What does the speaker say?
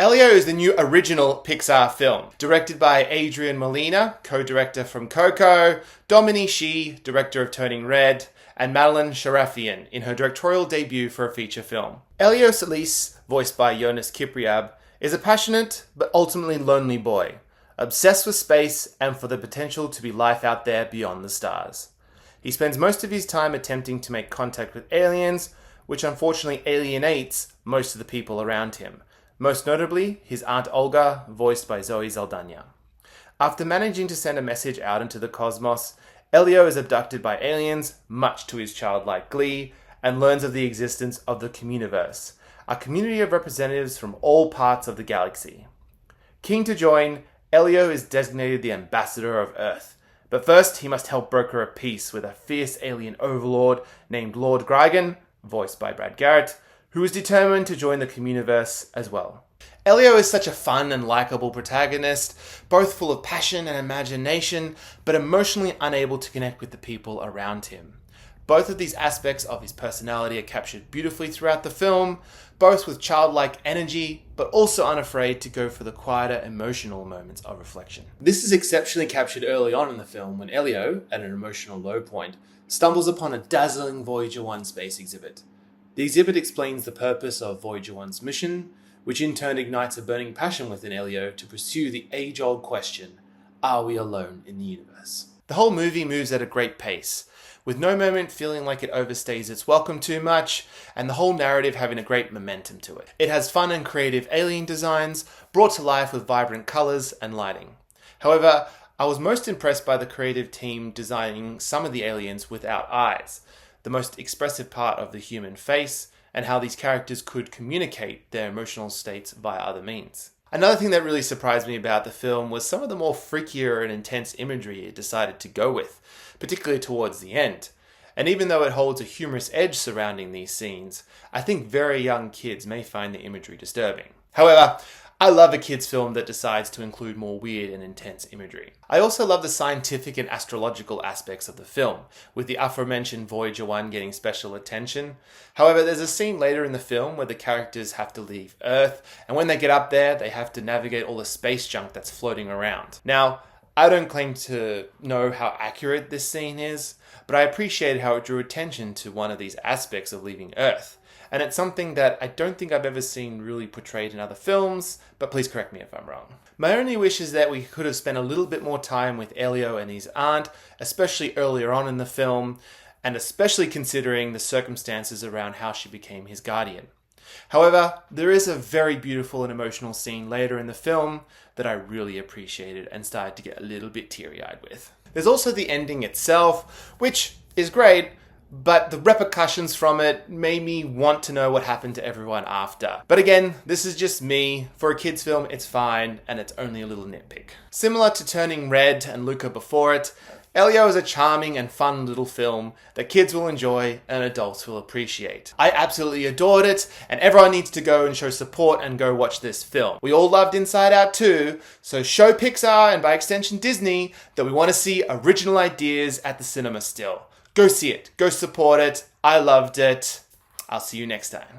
Elio is the new original Pixar film, directed by Adrian Molina, co-director from Coco, Dominique Shi, director of Turning Red, and Madeline Sharafian in her directorial debut for a feature film. Elio Solis, voiced by Jonas Kipriab, is a passionate but ultimately lonely boy, obsessed with space and for the potential to be life out there beyond the stars. He spends most of his time attempting to make contact with aliens, which unfortunately alienates most of the people around him, most notably his Aunt Olga, voiced by Zoe Saldana. After managing to send a message out into the cosmos, Elio is abducted by aliens, much to his childlike glee, and learns of the existence of the Communiverse, a community of representatives from all parts of the galaxy. Keen to join, Elio is designated the ambassador of Earth, but first he must help broker a peace with a fierce alien overlord named Lord Grigan, voiced by Brad Garrett, who is determined to join the Communiverse as well. Elio is such a fun and likable protagonist, both full of passion and imagination, but emotionally unable to connect with the people around him. Both of these aspects of his personality are captured beautifully throughout the film, both with childlike energy, but also unafraid to go for the quieter emotional moments of reflection. This is exceptionally captured early on in the film when Elio, at an emotional low point, stumbles upon a dazzling Voyager 1 space exhibit. The exhibit explains the purpose of Voyager 1's mission, which in turn ignites a burning passion within Elio to pursue the age-old question, are we alone in the universe? The whole movie moves at a great pace, with no moment feeling like it overstays its welcome too much, and the whole narrative having a great momentum to it. It has fun and creative alien designs, brought to life with vibrant colours and lighting. However, I was most impressed by the creative team designing some of the aliens without eyes, the most expressive part of the human face, and how these characters could communicate their emotional states via other means. Another thing that really surprised me about the film was some of the more freakier and intense imagery it decided to go with, particularly towards the end. And even though it holds a humorous edge surrounding these scenes, I think very young kids may find the imagery disturbing. However, I love a kids' film that decides to include more weird and intense imagery. I also love the scientific and astrological aspects of the film, with the aforementioned Voyager 1 getting special attention. However, there's a scene later in the film where the characters have to leave Earth, and when they get up there, they have to navigate all the space junk that's floating around. Now, I don't claim to know how accurate this scene is, but I appreciated how it drew attention to one of these aspects of leaving Earth. And it's something that I don't think I've ever seen really portrayed in other films, but please correct me if I'm wrong. My only wish is that we could have spent a little bit more time with Elio and his aunt, especially earlier on in the film, and especially considering the circumstances around how she became his guardian. However, there is a very beautiful and emotional scene later in the film that I really appreciated and started to get a little bit teary-eyed with. There's also the ending itself, which is great, but the repercussions from it made me want to know what happened to everyone after. But again, this is just me. For a kids film, it's fine, and it's only a little nitpick. Similar to Turning Red and Luca before it, Elio is a charming and fun little film that kids will enjoy and adults will appreciate. I absolutely adored it, and everyone needs to go and show support and go watch this film. We all loved Inside Out too, so show Pixar, and by extension Disney, that we want to see original ideas at the cinema still. Go see it. Go support it. I loved it. I'll see you next time.